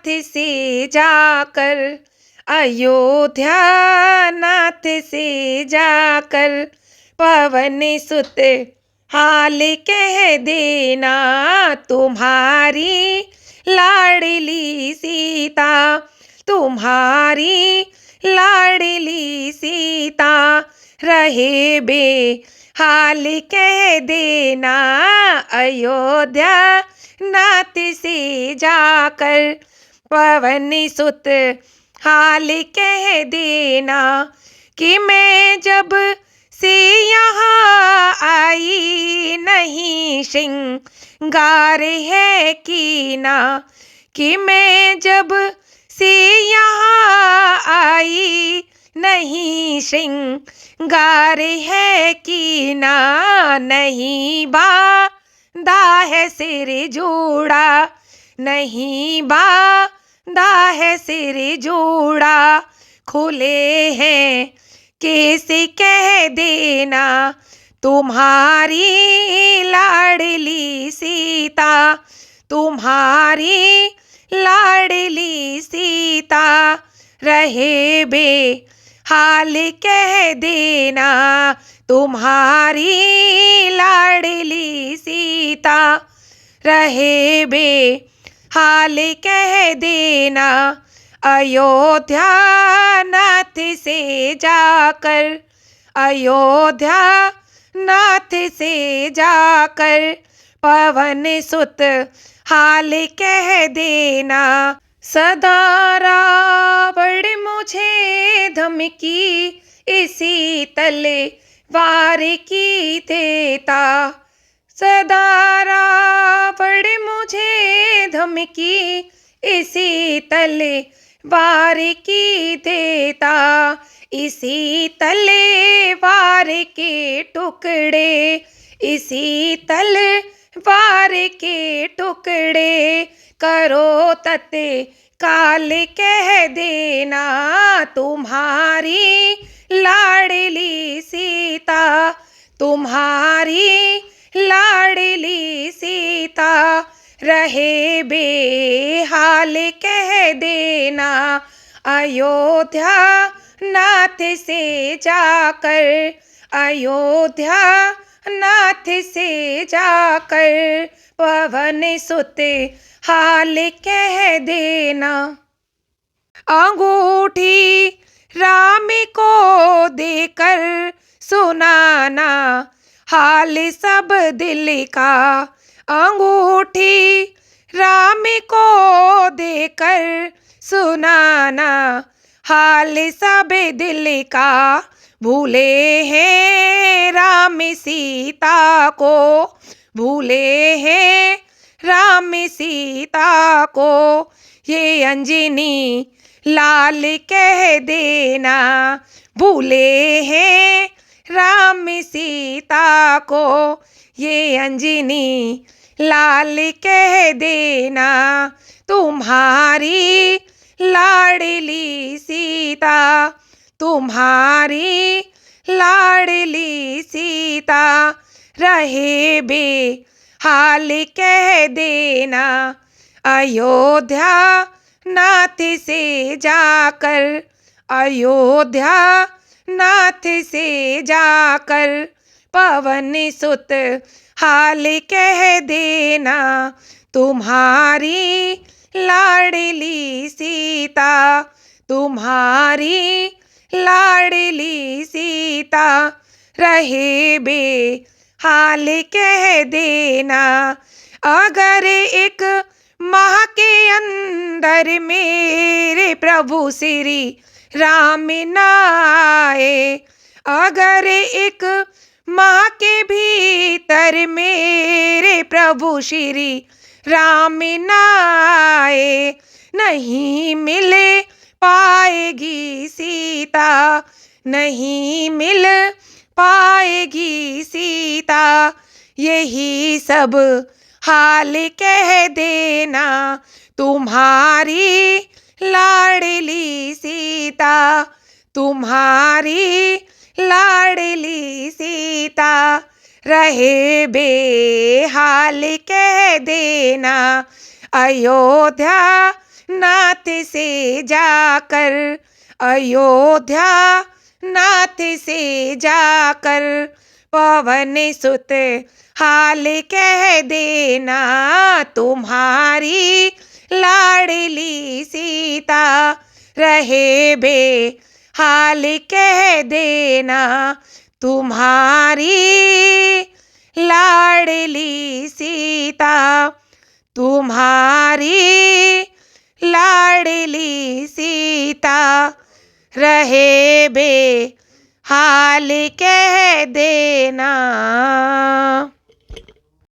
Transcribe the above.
से जाकर, अयोध्या नाथ से जाकर, पवन सुत हाल कह देना, तुम्हारी लाडली सीता, तुम्हारी लाडली सीता, रहे बेहाल कह देना, अयोध्या नाथ से जाकर, पवन सुत हाल कह देना, कि मैं जब से यहाँ आई नहीं श्रृंगार है कीना, कि मैं जब से यहाँ आई नहीं श्रृंगार है कीना, नहीं बांधा है सिर जोड़ा, नहीं बांधा है सिर जोड़ा, खुले हैं केस कह देना, तुम्हारी लाडली सीता, तुम्हारी लाडली सीता, रहे बेहाल कह देना, तुम्हारी लाडली सीता, रहे बेहाल कह देना, अयोध्या नाथ से जाकर, अयोध्या नाथ से जाकर, पवन सुत हाल कह देना, सदा रावण मुझे धमकी इसी तलवार की देता, सदा रावण मुझे धमकी इसी तलवार की देता, इसी तलवार के टुकड़े, इसी तलवार के टुकड़े, करो तत्काल कह देना, तुम्हारी लाडली सीता, तुम्हारी लाडली सीता, रहे बेहाल कह देना, अयोध्या नाथ से जाकर, अयोध्या नाथ से जाकर, पवन सुत हाल कह देना, अंगूठी राम को देकर सुनाना, हाल सब दिल का, अंगूठी राम को देकर सुनाना, हाल सब दिल का, भूले हैं राम सीता को, भूले हैं राम सीता को, ये अंजनी लाल कह देना, भूले हैं राम सीता को, ये अंजनी लाल कह देना, तुम्हारी लाडली सीता, तुम्हारी लाडली सीता, रहे बेहाल कह देना, अयोध्या नाथ से जाकर, अयोध्या नाथ से जाकर, पवन सुत हाल कह देना, तुम्हारी लाडली सीता, तुम्हारी लाडली सीता, रहे बेहाल कह देना, अगर एक माह के अंदर मेरे प्रभु श्री राम न आए, अगर एक माह के भीतर मेरे प्रभु श्री राम न आए, नहीं मिल पाएगी सीता, नहीं मिल पाएगी सीता, यही सब हाल कह देना, तुम्हारी लाडली सीता, तुम्हारी लाडली सीता, रहे बेहाल कह देना, अयोध्या नाथ से जाकर, अयोध्या नाथ से जाकर, पवन सुत हाल कह देना, तुम्हारी लाडली सीता रहे बेहाल कह देना, तुम्हारी लाडली सीता, तुम्हारी लाडली सीता रहे बेहाल कह देना।